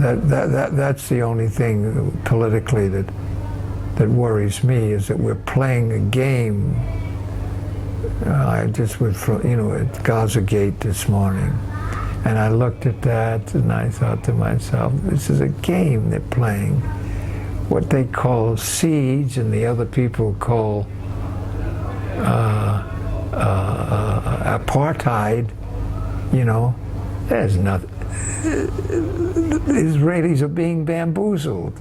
That's the only thing politically that worries me, is that we're playing a game. I just went at Gaza Gate this morning, and I looked at that and I thought to myself, this is a game they're playing. What they call siege and the other people call apartheid, there's nothing. The Israelis are being bamboozled.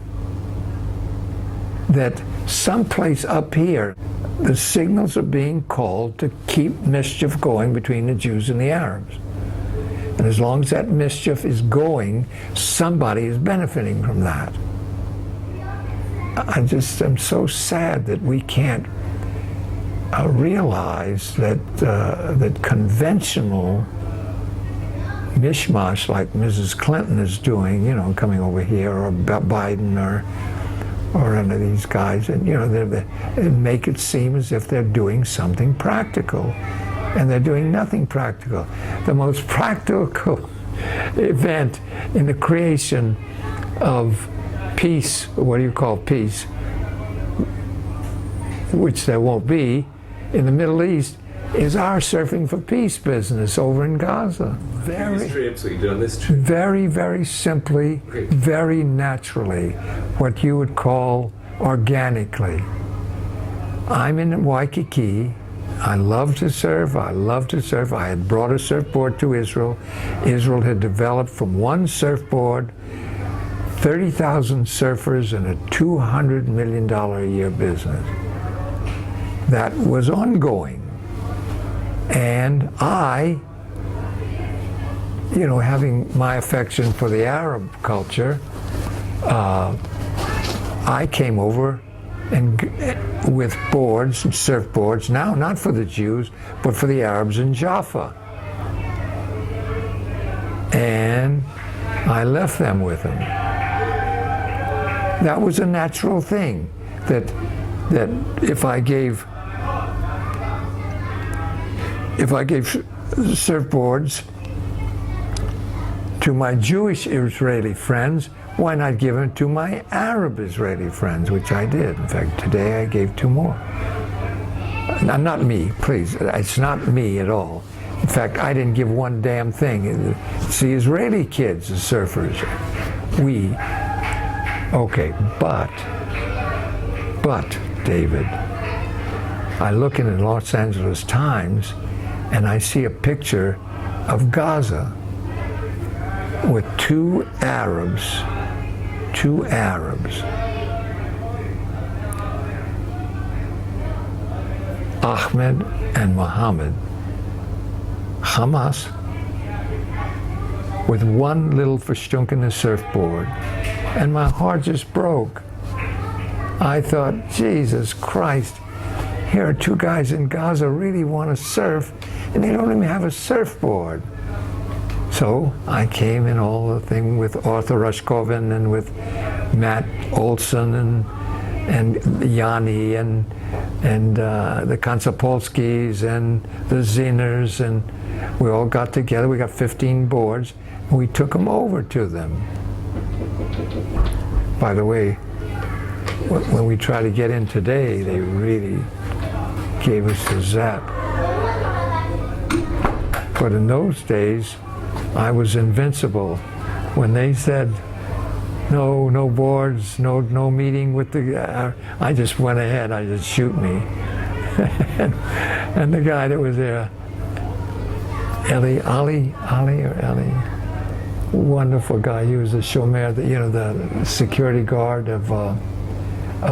That someplace up here, the signals are being called to keep mischief going between the Jews and the Arabs. And as long as that mischief is going, somebody is benefiting from that. I just am so sad that we can't realize that that conventional mishmash like Mrs. Clinton is doing, coming over here, or Biden, or any of these guys, and they make it seem as if they're doing something practical, and they're doing nothing practical. The most practical event in the creation of peace, what do you call peace, which there won't be, in the Middle East, is our surfing for peace business over in Gaza. Very simply, very naturally, what you would call organically. I'm in Waikiki. I love to surf. I had brought a surfboard to Israel. Israel had developed from one surfboard 30,000 surfers and a $200 million a year business. That was ongoing. And I, having my affection for the Arab culture, I came over and with boards and surfboards, now not for the Jews, but for the Arabs in Jaffa. And I left them with them. That was a natural thing, that if I gave surfboards to my Jewish Israeli friends, why not give them to my Arab Israeli friends, which I did. In fact, today I gave 2 more. Now, not me, please. It's not me at all. In fact, I didn't give one damn thing. It's the Israeli kids, the surfers. Okay, but, David, I look in the Los Angeles Times and I see a picture of Gaza with 2 Arabs, Ahmed and Mohammed, Hamas, with one little verstunken surfboard, and my heart just broke. I thought, Jesus Christ, here are 2 guys in Gaza really want to surf, and they don't even have a surfboard. So I came in all the thing with Arthur Rushkoven and with Matt Olson and Yanni and the Konsopolskis and the Ziners, and we all got together. We got 15 boards, and we took them over to them. By the way, when we try to get in today, they really gave us a zap. But in those days, I was invincible. When they said, no boards, no meeting with the, I just went ahead, I just shoot me. and the guy that was there, Ali, wonderful guy. He was the shomer, the security guard of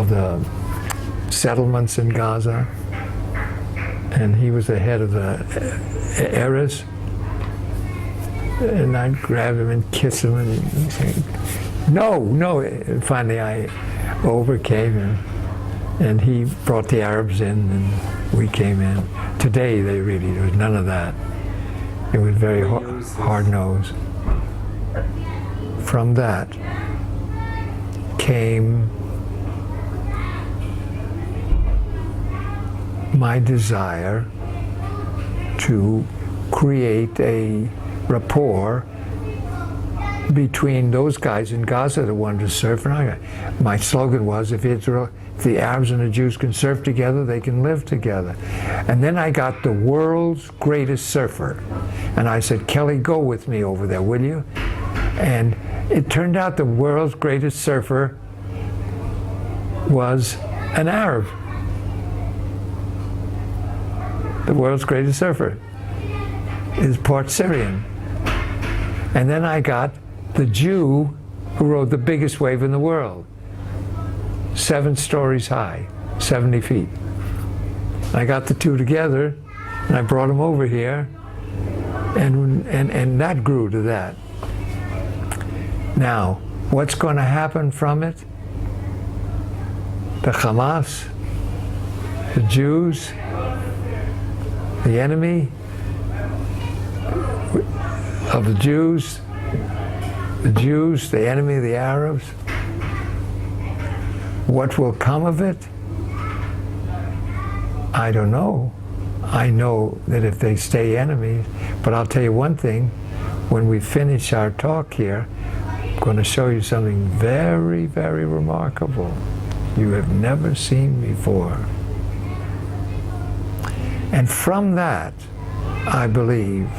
the settlements in Gaza. And he was the head of the Erez. And I'd grab him and kiss him, and he'd say, no. And finally I overcame him, and he brought the Arabs in, and we came in. Today there was none of that. It was very hard-nosed. From that came my desire to create a rapport between those guys in Gaza that wanted to surf, and my slogan was, if the Arabs and the Jews can surf together, they can live together. And then I got the world's greatest surfer, and I said, Kelly, go with me over there, will you? And it turned out the world's greatest surfer was an Arab. The world's greatest surfer is part Syrian. And then I got the Jew who rode the biggest wave in the world, 7 stories high, 70 feet. I got the two together, and I brought them over here, and that grew to that. Now, what's going to happen from it? The Hamas, the Jews, the enemy of the Jews, the enemy of the Arabs. What will come of it? I don't know. I know that if they stay enemies, but I'll tell you one thing, when we finish our talk here, I'm going to show you something very, very remarkable you have never seen before. And from that, I believe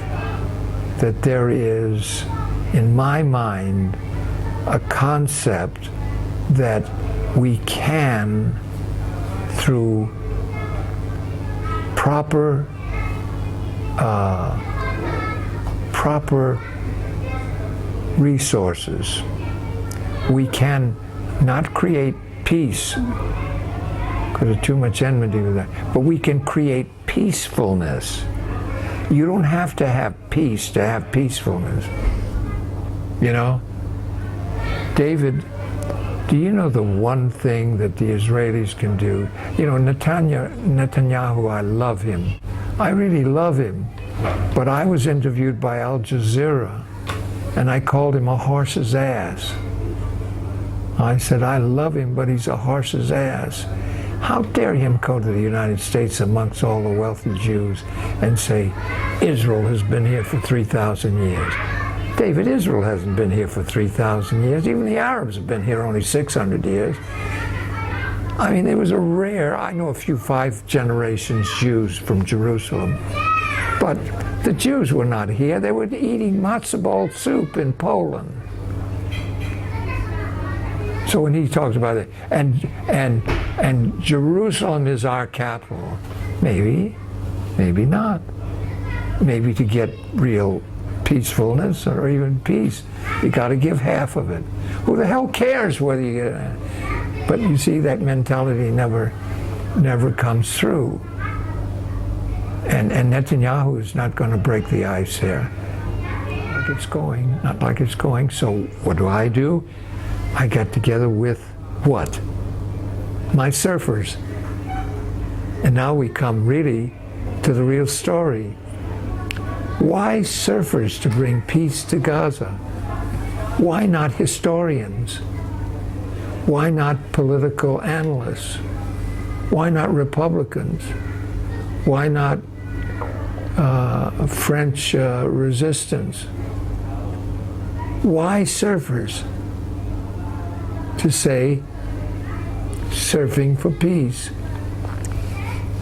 that there is, in my mind, a concept that we can, through proper resources, we can not create peace, because there's too much enmity with that, but we can create peacefulness. You don't have to have peace to have peacefulness. You know? David, do you know the one thing that the Israelis can do? You know, Netanyahu, I love him. I really love him. But I was interviewed by Al Jazeera, and I called him a horse's ass. I said, I love him, but he's a horse's ass. How dare him go to the United States amongst all the wealthy Jews and say, Israel has been here for 3,000 years. David, Israel hasn't been here for 3,000 years. Even the Arabs have been here only 600 years. I mean, there was a rare, I know a few 5 generations Jews from Jerusalem, but the Jews were not here. They were eating matzo ball soup in Poland. So when he talks about it, and Jerusalem is our capital, maybe not. Maybe to get real peacefulness or even peace, you got to give half of it. Who the hell cares whether you get it? But you see, that mentality never comes through. And Netanyahu is not going to break the ice here. Not like it's going. So what do? I got together with what? My surfers. And now we come really to the real story. Why surfers to bring peace to Gaza? Why not historians? Why not political analysts? Why not Republicans? Why not French resistance? Why surfers? To say surfing for peace,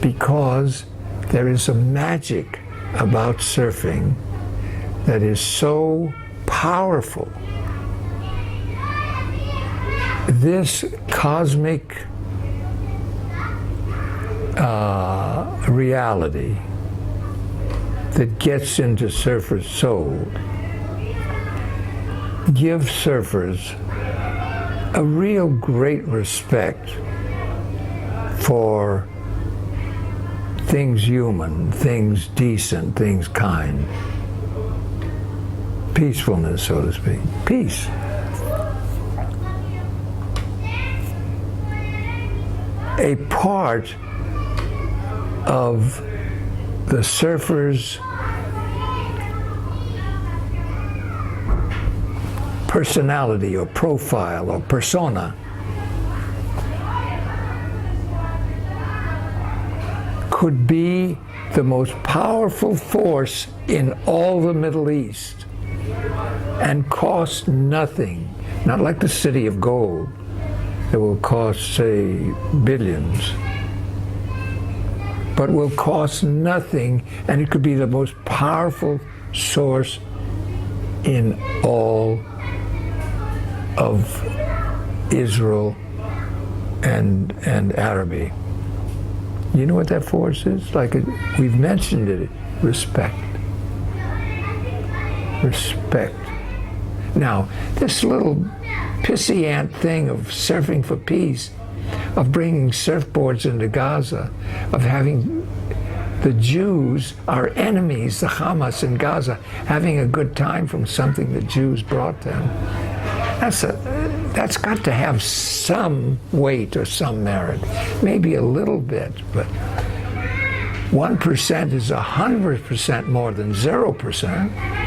because there is a magic about surfing that is so powerful. This cosmic reality that gets into surfers' soul gives surfers a real great respect for things human, things decent, things kind. Peacefulness, so to speak. Peace. A part of the surfer's personality or profile or persona could be the most powerful force in all the Middle East and cost nothing, not like the city of gold that will cost, say, billions, but will cost nothing, and it could be the most powerful source in all of Israel and Araby. You know what that force is? Like we've mentioned it, respect. Respect. Now, this little pissy ant thing of surfing for peace, of bringing surfboards into Gaza, of having the Jews, our enemies, the Hamas in Gaza, having a good time from something the Jews brought them, that's got to have some weight or some merit. Maybe a little bit, but 1% is 100% more than 0%.